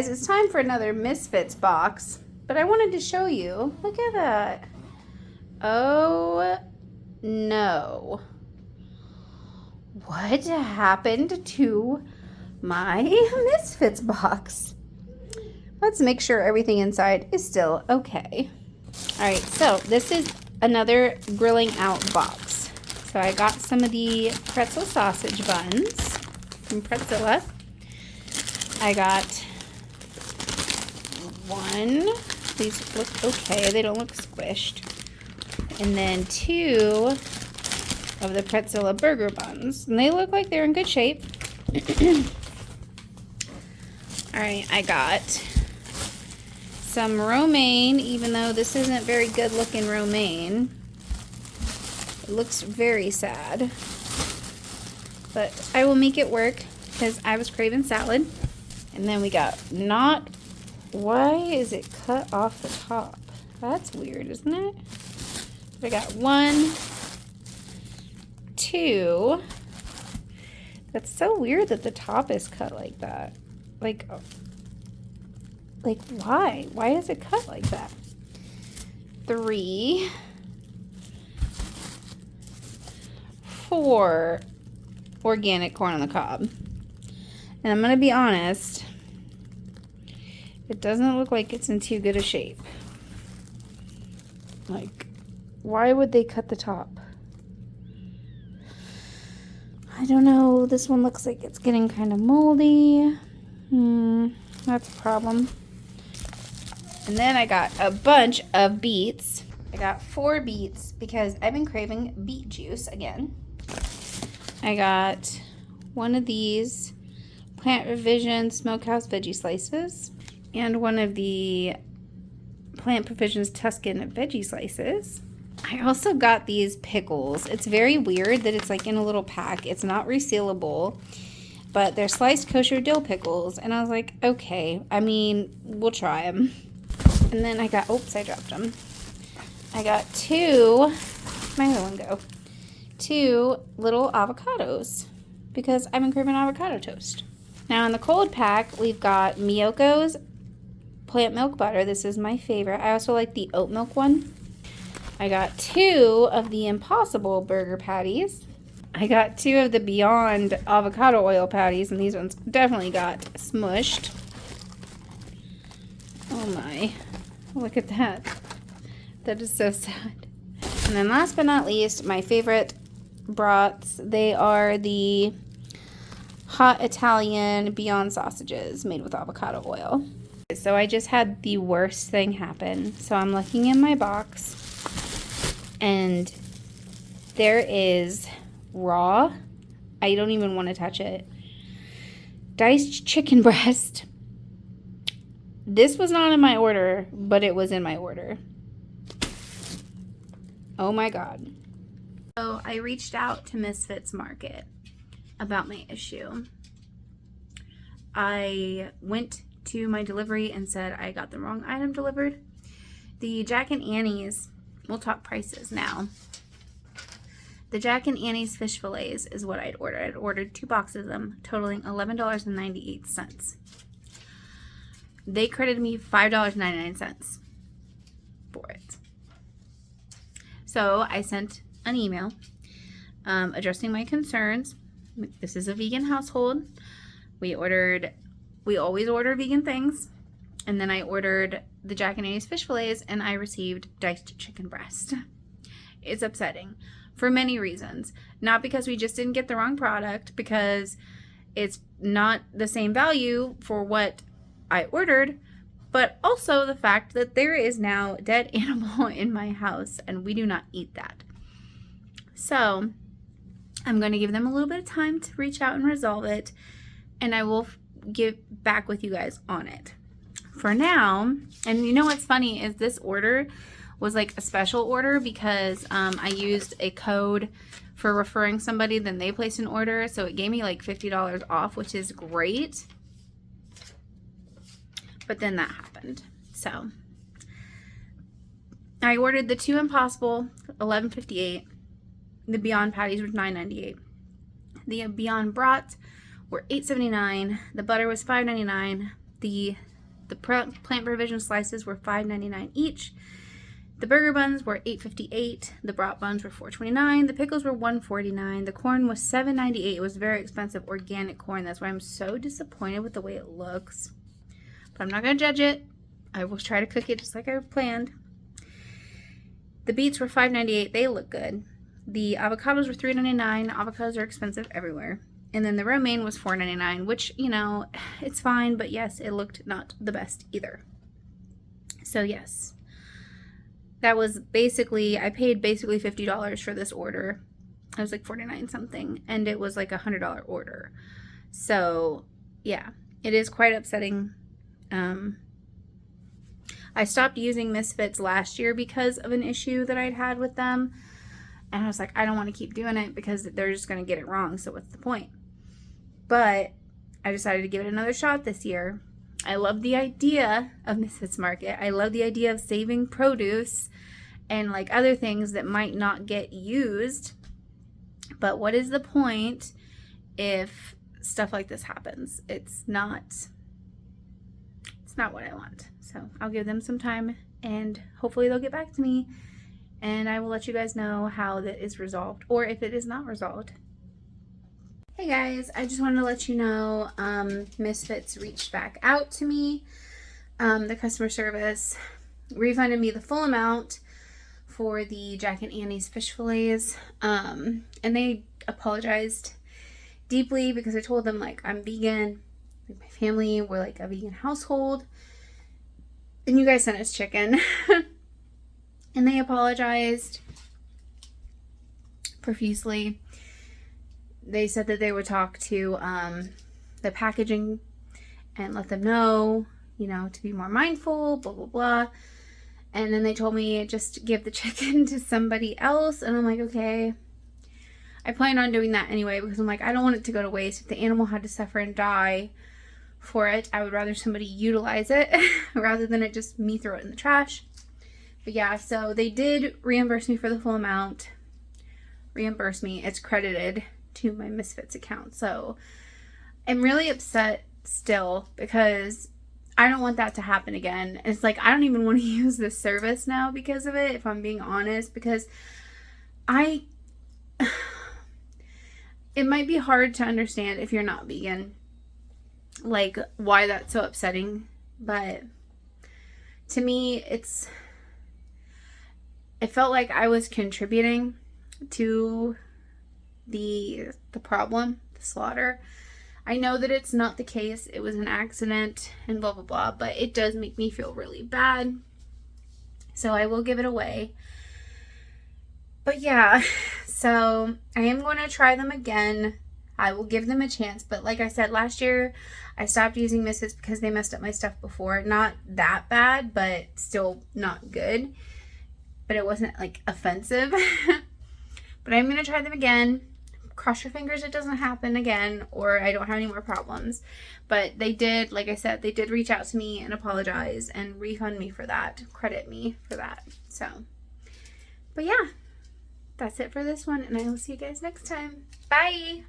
guys, it's time for another Misfits box, but I wanted to show you, look at that. Oh no. What happened to my Misfits box? Let's make sure everything inside is still okay. Alright, so this is another grilling out box. So I got some of the pretzel sausage buns from Pretzilla. I got one. These look okay. They don't look squished. And then two of the Pretzilla burger buns. And they look like they're in good shape. Alright, I got some romaine, even though this isn't very good looking romaine. It looks very sad. But I will make it work because I was craving salad. And then we got why is it cut off the top? That's weird, isn't it? I got 1, 2. That's so weird that the top is cut like that. Like why? Why is it cut like that? 3, 4 organic corn on the cob. And I'm gonna be honest, it doesn't look like it's in too good a shape. Like, why would they cut the top? I don't know. This one looks like it's getting kind of moldy. That's a problem. And then I got a bunch of beets. I got 4 beets because I've been craving beet juice again. I got one of these Plant Provision Smokehouse Veggie Slices and one of the Plant Provisions Tuscan Veggie Slices. I also got these pickles. It's very weird that it's like in a little pack. It's not resealable, but they're sliced kosher dill pickles. And I was like, okay, I mean, we'll try them. And then I got, oops, I dropped them. I got 2, where'd my other one go? 2 little avocados because I've been craving avocado toast. Now in the cold pack, we've got Miyoko's plant milk butter. This is my favorite. I also like the oat milk one. I got 2 of the Impossible burger patties. I got 2 of the Beyond avocado oil patties, and these ones definitely got smushed. Oh my, look at that. That is so sad. And then last but not least, my favorite brats. They are the hot Italian Beyond sausages made with avocado oil. So I just had the worst thing happen. So I'm looking in my box and there is raw, I don't even want to touch it, diced chicken breast. This was not in my order, but it was in my order. Oh my God. So I reached out to Misfits Market about my issue. I went to my delivery and said I got the wrong item delivered. The Jack and Annie's, we'll talk prices now. The Jack and Annie's fish fillets is what I'd ordered. I'd ordered 2 boxes of them, totaling $11.98. They credited me $5.99 for it. So I sent an email addressing my concerns. This is a vegan household. We always order vegan things. And then I ordered the Jack and Annie's fish fillets and I received diced chicken breast. It's upsetting for many reasons. Not because we just didn't get the wrong product, because it's not the same value for what I ordered, but also the fact that there is now a dead animal in my house and we do not eat that. So I'm going to give them a little bit of time to reach out and resolve it, and I will get back with you guys on it. For now, and you know what's funny is this order was like a special order because I used a code for referring somebody, then they placed an order, so it gave me like $50 off, which is great. But then that happened. So I ordered the 2 Impossible, $11.58. The Beyond patties were $9.98. The Beyond brats were $8.79. The butter was $5.99. The The plant provision slices were $5.99 each. The burger buns were $8.58. The brat buns were $4.29. The pickles were $1.49. The corn was $7.98. It was very expensive organic corn. That's why I'm so disappointed with the way it looks. But I'm not going to judge it. I will try to cook it just like I planned. The beets were $5.98. They look good. The avocados were $3.99. Avocados are expensive everywhere. And then the romaine was $4.99, which, you know, it's fine. But yes, it looked not the best either. So yes, that was basically, I paid basically $50 for this order. It was like $49 something. And it was like a $100 order. So yeah, it is quite upsetting. I stopped using Misfits last year because of an issue that I'd had with them. And I was like, I don't want to keep doing it because they're just going to get it wrong. So what's the point? But I decided to give it another shot this year. I love the idea of Misfits Market. I love the idea of saving produce and like other things that might not get used. But what is the point if stuff like this happens? It's not what I want. So I'll give them some time and hopefully they'll get back to me and I will let you guys know how that is resolved or if it is not resolved. Hey guys, I just wanted to let you know Misfits reached back out to me. The customer service refunded me the full amount for the Jack and Annie's fish fillets. And they apologized deeply because I told them like I'm vegan. Like my family, we're like a vegan household. And you guys sent us chicken. And they apologized profusely. They said that they would talk to the packaging and let them know, you know, to be more mindful, blah, blah, blah. And then they told me just give the chicken to somebody else. And I'm like, okay. I plan on doing that anyway because I'm like, I don't want it to go to waste. If the animal had to suffer and die for it, I would rather somebody utilize it rather than it just me throw it in the trash. But yeah, so they did reimburse me for the full amount. Reimburse me. It's credited to my Misfits account. So I'm really upset still because I don't want that to happen again. And it's like, I don't even want to use this service now because of it, if I'm being honest, because it might be hard to understand if you're not vegan, like why that's so upsetting. But to me, it felt like I was contributing to the problem, the slaughter. I know that it's not the case. It was an accident and blah, blah, blah, but it does make me feel really bad. So I will give it away. But yeah, so I am going to try them again. I will give them a chance. But like I said, last year I stopped using Misfits because they messed up my stuff before. Not that bad, but still not good. But it wasn't like offensive. But I'm going to try them again. Cross your fingers it doesn't happen again or I don't have any more problems. But they did, like I said, they did reach out to me and apologize and refund me for that. Credit me for that. So, but yeah, that's it for this one. And I will see you guys next time. Bye!